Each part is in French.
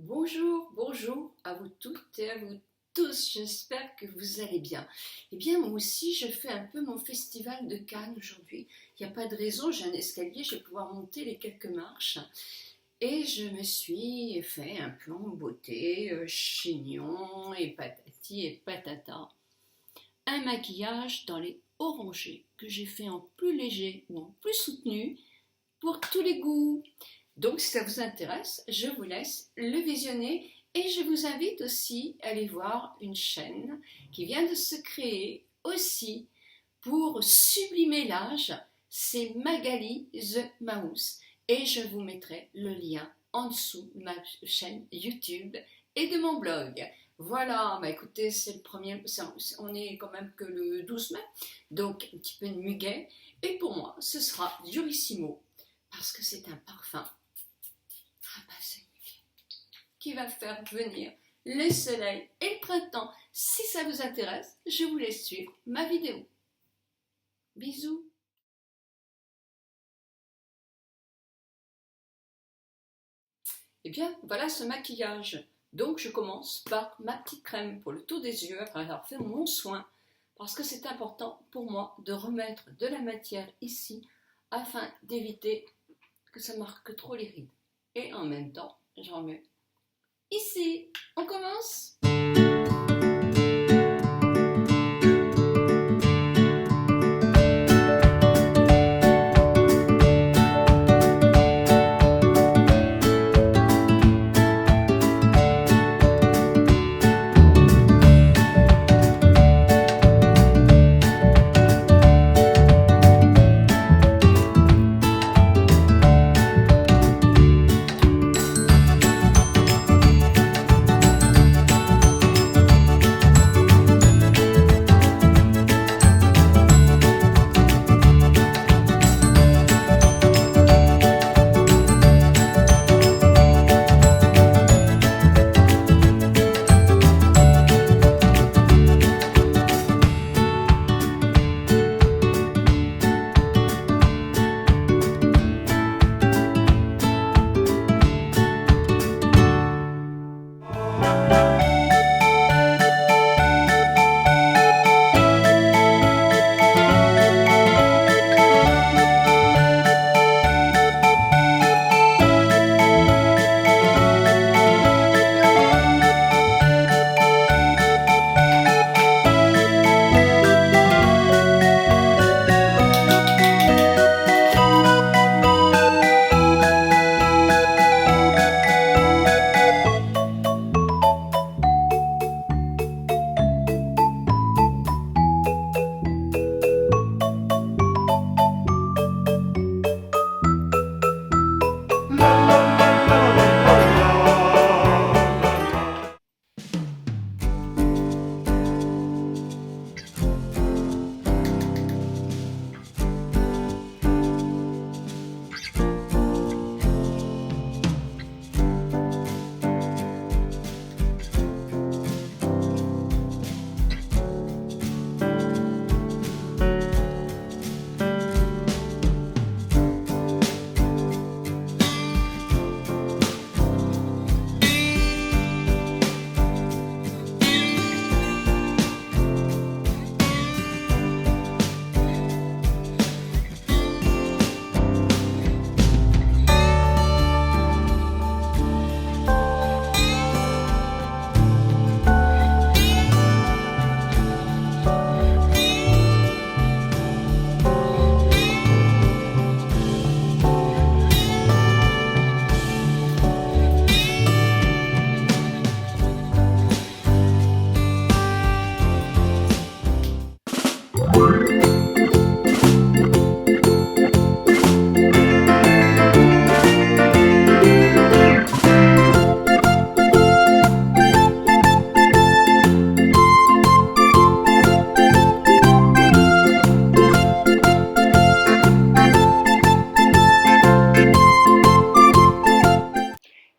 Bonjour, bonjour à vous toutes et à vous tous, j'espère que vous allez bien. Eh bien moi aussi je fais un peu mon festival de Cannes aujourd'hui, il n'y a pas de raison, j'ai un escalier, je vais pouvoir monter les quelques marches et je me suis fait un plan beauté, chignon et patati et patata. Un maquillage dans les orangés que j'ai fait en plus léger ou en plus soutenu pour tous les goûts. Donc si ça vous intéresse, je vous laisse le visionner et je vous invite aussi à aller voir une chaîne qui vient de se créer aussi pour sublimer l'âge, c'est Magali The Mouse et je vous mettrai le lien en dessous de ma chaîne YouTube et de mon blog. Voilà, bah écoutez, c'est le premier, on est quand même que le 12 mai, donc un petit peu de muguet. Et pour moi, ce sera Durissimo, parce que c'est un parfum qui va faire venir le soleil et le printemps. Si ça vous intéresse, je vous laisse suivre ma vidéo. Bisous. Et bien, voilà ce maquillage. Donc, je commence par ma petite crème pour le tour des yeux, après avoir fait mon soin, parce que c'est important pour moi de remettre de la matière ici, afin d'éviter que ça marque trop les rides. Et en même temps, j'en mets ici. On commence.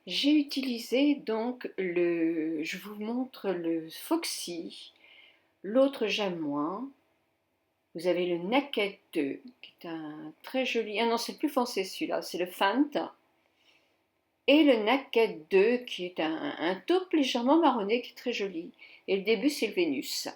J'ai utilisé donc je vous montre le Foxy, l'autre j'aime moins. Vous avez le Naked 2, qui est un très joli, ah non c'est plus foncé celui-là, c'est le Fant. et le Naked 2 qui est un taupe légèrement marronné qui est très joli. Et le début c'est le Vénus.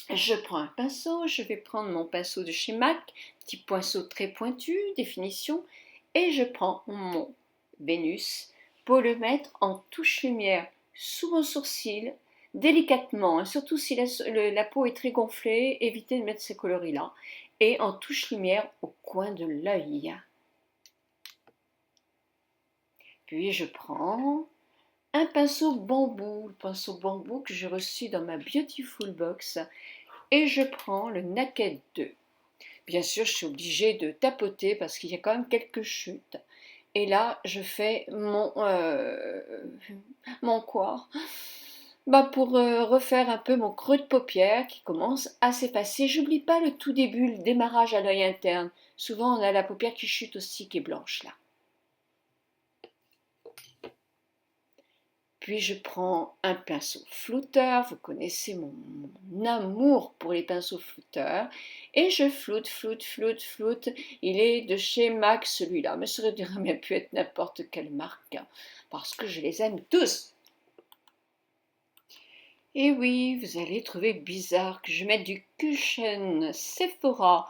Je prends un pinceau, je vais prendre mon pinceau de chez MAC, petit pinceau très pointu, définition, et je prends mon Vénus pour le mettre en touche lumière sous mon sourcil, délicatement, hein, surtout si la peau est très gonflée, évitez de mettre ces coloris-là, et en touche lumière au coin de l'œil. Puis je prends un pinceau bambou, le pinceau bambou que j'ai reçu dans ma Beautiful Box, et je prends le Naked 2. Bien sûr, je suis obligée de tapoter parce qu'il y a quand même quelques chutes. Et là, je fais mon quoi pour refaire un peu mon creux de paupière qui commence à s'effacer. J'oublie pas le tout début, le démarrage à l'œil interne. Souvent, on a la paupière qui chute aussi, qui est blanche là. Puis je prends un pinceau flouteur, vous connaissez mon amour pour les pinceaux flouteurs, et je floute, floute, floute, floute. Il est de chez MAC celui-là, mais ça aurait bien pu être n'importe quelle marque, parce que je les aime tous. Et oui, vous allez trouver bizarre que je mette du cushion Sephora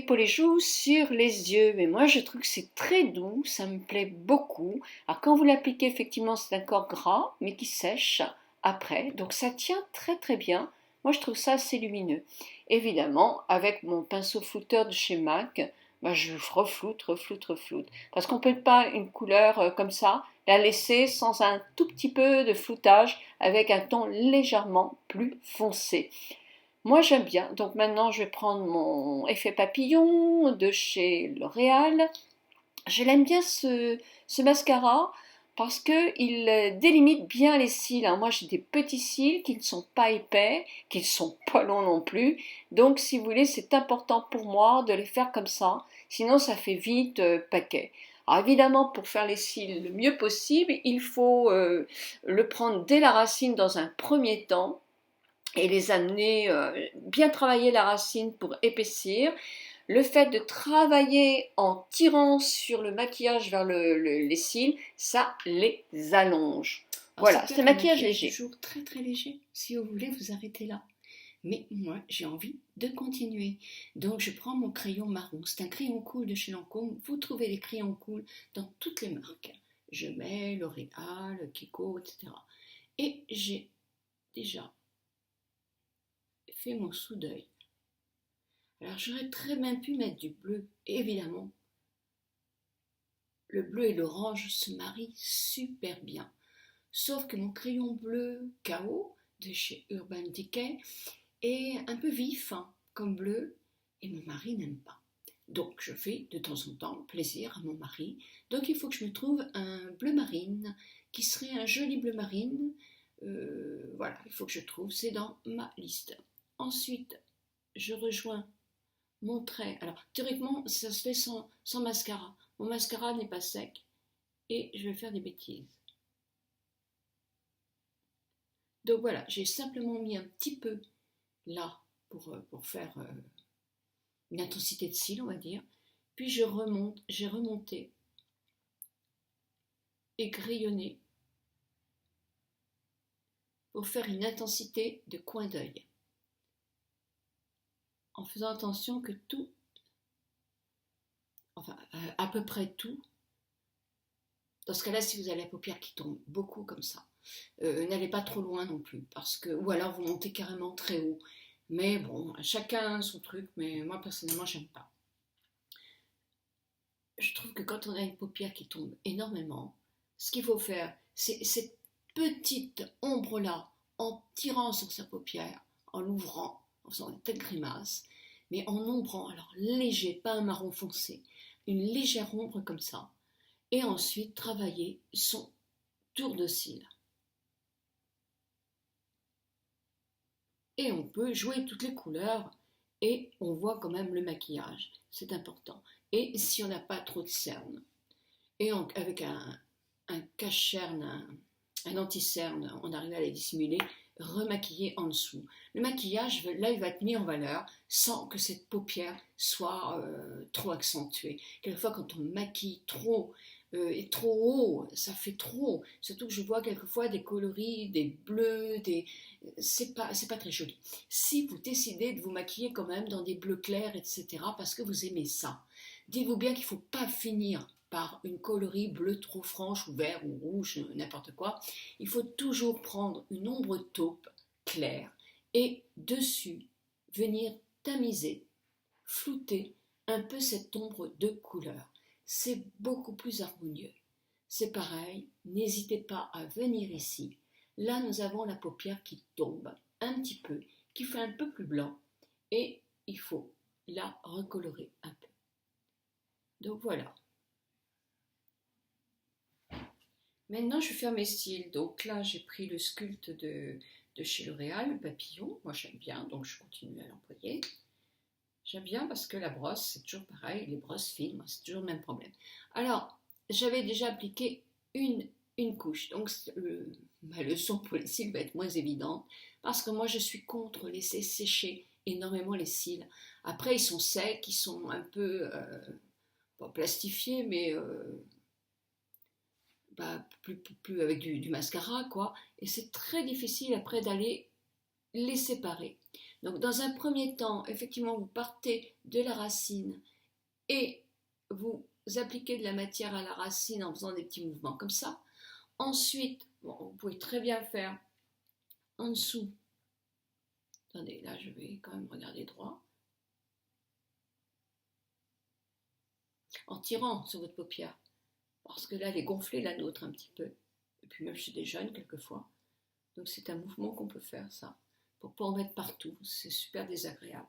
pour les joues, sur les yeux, mais moi je trouve que c'est très doux, ça me plaît beaucoup. Alors quand vous l'appliquez, effectivement c'est un corps gras, mais qui sèche après, donc ça tient très très bien. Moi je trouve ça assez lumineux. Évidemment, avec mon pinceau flouteur de chez MAC, je refloute, refloute, refloute. Parce qu'on ne peut pas une couleur comme ça la laisser sans un tout petit peu de floutage avec un ton légèrement plus foncé. Moi j'aime bien, donc maintenant je vais prendre mon effet papillon de chez L'Oréal. Je l'aime bien ce mascara parce qu'il délimite bien les cils, hein. Moi j'ai des petits cils qui ne sont pas épais, qui ne sont pas longs non plus. Donc si vous voulez, c'est important pour moi de les faire comme ça, sinon ça fait vite paquet. Alors évidemment, pour faire les cils le mieux possible, il faut le prendre dès la racine dans un premier temps et les amener, bien travailler la racine pour épaissir. Le fait de travailler en tirant sur le maquillage vers les cils, ça les allonge. Voilà, c'est un maquillage léger. Toujours très très léger. Si vous voulez, vous arrêtez là. Mais moi, j'ai envie de continuer. Donc, je prends mon crayon marron. C'est un crayon cool de chez Lancôme. Vous trouvez les crayons cool dans toutes les marques. Je mets L'Oréal, Kiko, etc. Et j'ai déjà fait mon sous-d'œil. Alors, j'aurais très bien pu mettre du bleu. Évidemment, le bleu et l'orange se marient super bien. Sauf que mon crayon bleu KO de chez Urban Decay est un peu vif, hein, comme bleu, et mon mari n'aime pas. Donc je fais de temps en temps plaisir à mon mari. Donc il faut que je me trouve un bleu marine, qui serait un joli bleu marine. Voilà, il faut que je trouve, c'est dans ma liste. Ensuite, je rejoins mon trait. Alors théoriquement, ça se fait sans mascara. Mon mascara n'est pas sec et je vais faire des bêtises. Donc voilà, j'ai simplement mis un petit peu là pour faire une intensité de cils, on va dire. Puis j'ai remonté et grillonné pour faire une intensité de coin d'œil. En faisant attention que tout, enfin à peu près tout, dans ce cas-là, si vous avez la paupière qui tombe beaucoup comme ça, n'allez pas trop loin non plus, ou alors vous montez carrément très haut. Mais bon, chacun son truc, mais moi personnellement, j'aime pas. Je trouve que quand on a une paupière qui tombe énormément, ce qu'il faut faire, c'est cette petite ombre-là, en tirant sur sa paupière, en l'ouvrant, en faisant une telle grimace, mais en ombrant, alors léger, pas un marron foncé, une légère ombre comme ça, et ensuite travailler son tour de cils. Et on peut jouer toutes les couleurs et on voit quand même le maquillage, c'est important. Et si on n'a pas trop de cernes, et avec un cache-cerne, un anti-cerne, on arrive à les dissimuler, remaquiller en dessous. Le maquillage, là, il va être mis en valeur sans que cette paupière soit trop accentuée. Quelquefois, quand on maquille trop est trop haut, ça fait trop. Surtout que je vois quelquefois des coloris, des bleus, c'est pas très joli. Si vous décidez de vous maquiller quand même dans des bleus clairs, etc., parce que vous aimez ça, dites-vous bien qu'il ne faut pas finir par une coloris bleu trop franche ou vert ou rouge, n'importe quoi. Il faut toujours prendre une ombre taupe claire et dessus venir tamiser, flouter un peu cette ombre de couleur. C'est beaucoup plus harmonieux. C'est pareil, n'hésitez pas à venir ici. Là, nous avons la paupière qui tombe un petit peu, qui fait un peu plus blanc, et il faut la recolorer un peu. Donc voilà. Maintenant, je vais faire mes cils. Donc là, j'ai pris le sculpte de chez L'Oréal, le papillon. Moi, j'aime bien, donc je continue à l'employer. J'aime bien parce que la brosse, c'est toujours pareil, les brosses fines, c'est toujours le même problème. Alors, j'avais déjà appliqué une couche, donc ma leçon pour les cils va être moins évidente, parce que moi je suis contre laisser sécher énormément les cils. Après, ils sont secs, ils sont un peu, pas plastifiés, mais plus avec du mascara, quoi. Et c'est très difficile après d'aller les séparer. Donc dans un premier temps, effectivement, vous partez de la racine et vous appliquez de la matière à la racine en faisant des petits mouvements comme ça. Ensuite, bon, vous pouvez très bien faire en dessous. Attendez, là je vais quand même regarder droit. En tirant sur votre paupière. Parce que là, elle est gonflée, la nôtre, un petit peu. Et puis même chez des jeunes, quelquefois. Donc c'est un mouvement qu'on peut faire, ça. Pour ne pas en mettre partout, c'est super désagréable.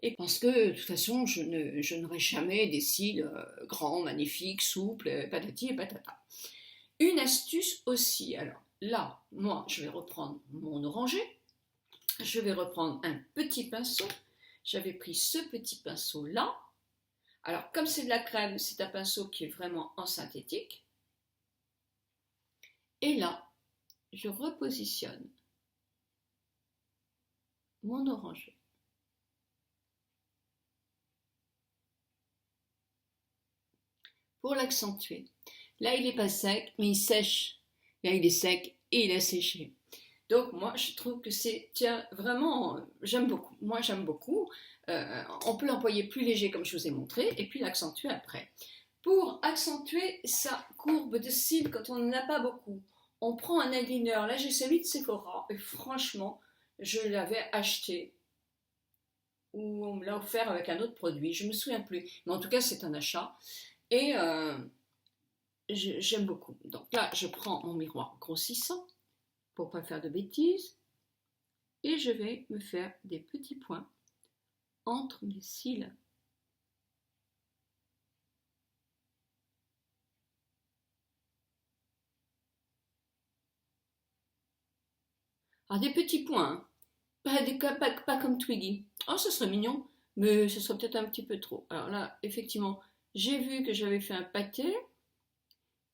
Et parce que de toute façon, je n'aurai jamais des cils grands, magnifiques, souples, patati et patata. Une astuce aussi, alors là, moi, je vais reprendre mon orangé, je vais reprendre un petit pinceau, j'avais pris ce petit pinceau-là. Alors, comme c'est de la crème, c'est un pinceau qui est vraiment en synthétique. Et là, je repositionne mon orangé. Pour l'accentuer. Là, il n'est pas sec, mais il sèche. Là, il est sec et il a séché. Donc, moi, je trouve que c'est, tiens, vraiment, j'aime beaucoup. Moi, j'aime beaucoup. On peut l'employer plus léger, comme je vous ai montré, et puis l'accentuer après. Pour accentuer sa courbe de cils, quand on n'en a pas beaucoup, on prend un eyeliner. Là, j'ai celui de Sephora, et franchement, je l'avais acheté ou on me l'a offert avec un autre produit, je ne me souviens plus, mais en tout cas c'est un achat et j'aime beaucoup. Donc là je prends mon miroir grossissant pour ne pas faire de bêtises et je vais me faire des petits points entre mes cils. Alors des petits points, hein. Pas comme Twiggy. Oh, ce serait mignon, mais ce serait peut-être un petit peu trop. Alors là, effectivement, j'ai vu que j'avais fait un pâté.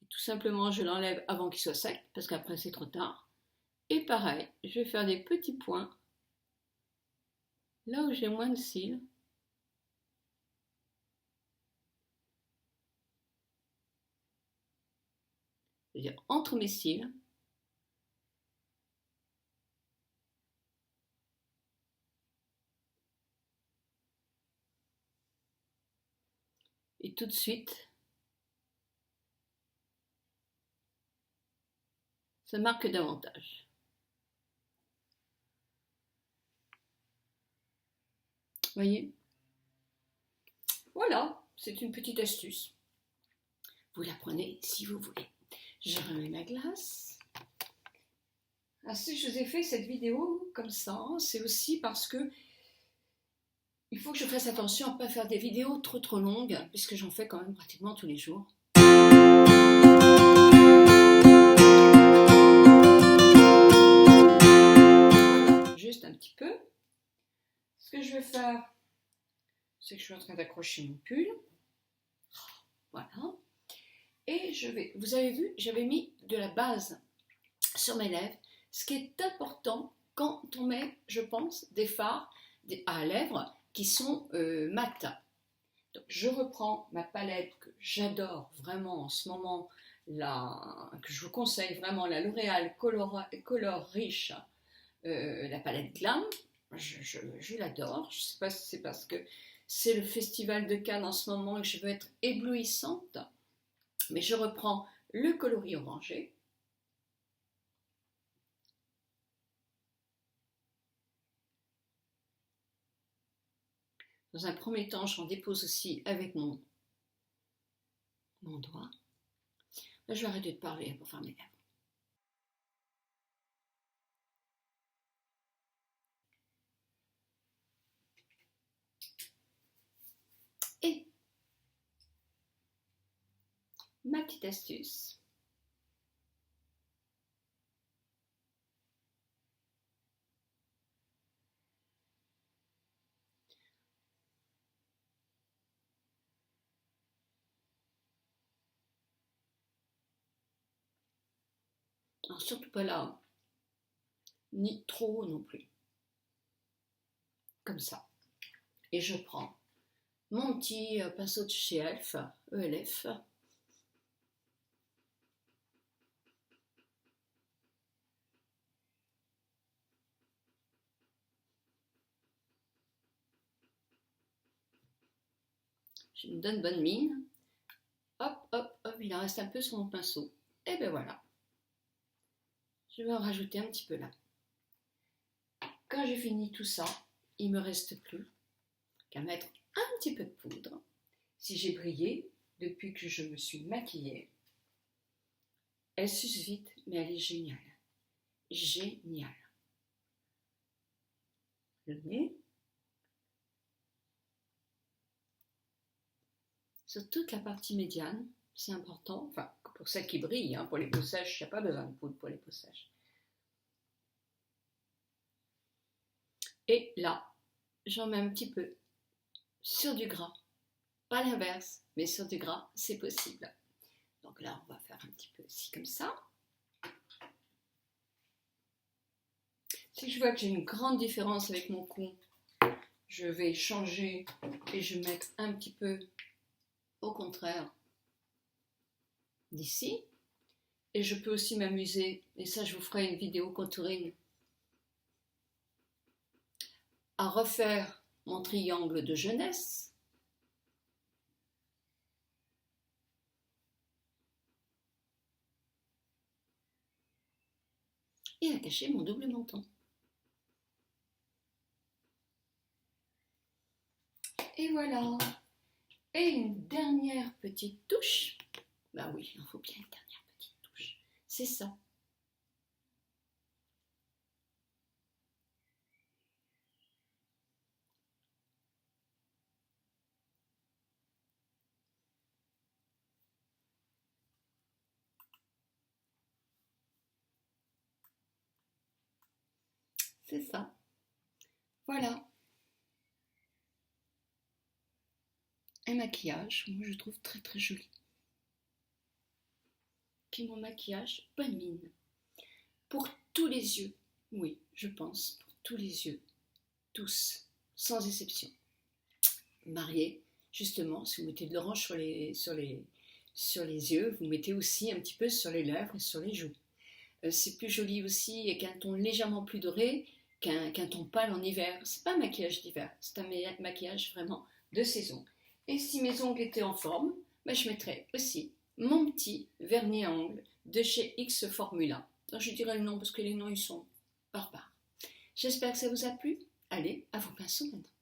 Tout simplement, je l'enlève avant qu'il soit sec, parce qu'après c'est trop tard. Et pareil, je vais faire des petits points là où j'ai moins de cils. C'est-à-dire entre mes cils. Et tout de suite, ça marque davantage. Voyez? Voilà, c'est une petite astuce. Vous la prenez si vous voulez. Je remets ma glace. Alors, si je vous ai fait cette vidéo comme ça, c'est aussi parce que il faut que je fasse attention à ne pas faire des vidéos trop longues, puisque j'en fais quand même pratiquement tous les jours. Voilà, juste un petit peu. Ce que je vais faire, c'est que je suis en train d'accrocher mon pull. Voilà. Et je vais, vous avez vu, j'avais mis de la base sur mes lèvres, ce qui est important quand on met, je pense, des fards à lèvres qui sont mat. Donc, je reprends ma palette que j'adore vraiment en ce moment, que je vous conseille vraiment, la L'Oréal Color Riche, la palette Glam. Je l'adore. Je ne sais pas si c'est parce que c'est le festival de Cannes en ce moment et que je veux être éblouissante, mais je reprends le coloris orangé. Dans un premier temps, j'en dépose aussi avec mon doigt. Là, je vais arrêter de parler pour faire mes lèvres. Et ma petite astuce. Alors, surtout pas là, ni trop non plus. Comme ça. Et je prends mon petit pinceau de chez ELF. Je me donne bonne mine. Hop, hop, hop, il en reste un peu sur mon pinceau. Et ben voilà. Je vais en rajouter un petit peu là. Quand j'ai fini tout ça, il ne me reste plus qu'à mettre un petit peu de poudre. Si j'ai brillé depuis que je me suis maquillée, elle s'use vite, mais elle est géniale. Géniale. Le nez. Sur toute la partie médiane, c'est important, enfin pour celles qui brillent, hein, pour les peaux sèches, il n'y a pas besoin de poudre pour les peaux sèches. Et là, j'en mets un petit peu sur du gras, pas l'inverse, mais sur du gras, c'est possible. Donc là, on va faire un petit peu aussi comme ça. Si je vois que j'ai une grande différence avec mon cou, je vais changer et je vais mettre un petit peu au contraire d'ici. Et je peux aussi m'amuser, et ça je vous ferai une vidéo contouring, à refaire mon triangle de jeunesse. Et attacher mon double menton. Et voilà. Et une dernière petite touche. Ben oui, il en faut bien une dernière petite touche. C'est ça. C'est ça. Voilà. Un maquillage, moi je trouve très très joli. Qui est mon maquillage, bonne mine. Pour tous les yeux, oui, je pense, pour tous les yeux, tous, sans exception. Marié, justement, si vous mettez de l'orange sur les yeux, vous mettez aussi un petit peu sur les lèvres et sur les joues. C'est plus joli aussi et qu'un ton légèrement plus doré qu'un ton pâle en hiver. C'est pas un maquillage d'hiver, c'est un maquillage vraiment de saison. Et si mes ongles étaient en forme, ben je mettrais aussi mon petit vernis à ongles de chez X Formula. Alors je dirais le nom parce que les noms ils sont barbares. J'espère que ça vous a plu. Allez, à vos pinceaux maintenant.